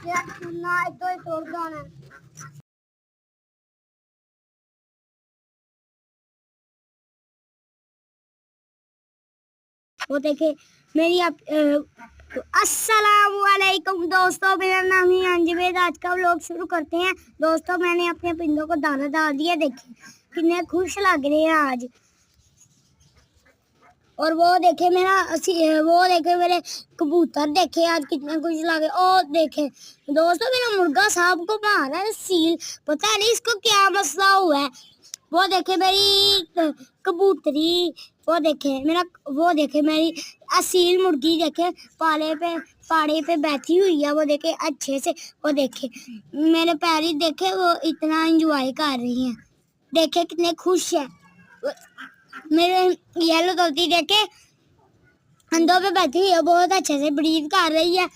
ना तो ही तोड़ दो ना। वो देखे मेरी अस्सलाम वालेकुम दोस्तों, मेरा नाम है अंजवेद। आज का व्लॉग शुरू करते हैं। दोस्तों मैंने अपने पिंडों को दाना डाल दिया, देखे कितने खुश लग रहे हैं आज। और वो देखे मेरे कबूतर देखे आज कितने खुश लगे। और देखे दोस्तों मेरा मुर्गा साहब को मारा है सील, पता नहीं इसको क्या मसला हुआ है। वो देखे मेरी कबूतरी, वो देखे मेरी असील मुर्गी देखे पाड़े पे बैठी हुई है। वो देखे अच्छे से, वो देखे मेरे पैरी देखे वो इतना एंजॉय कर रही हैं। देखे कितने खुश है। मेरे येलो तोती देखे अंडों पे बैठी है, बहुत अच्छे से ब्रीथ कर रही है।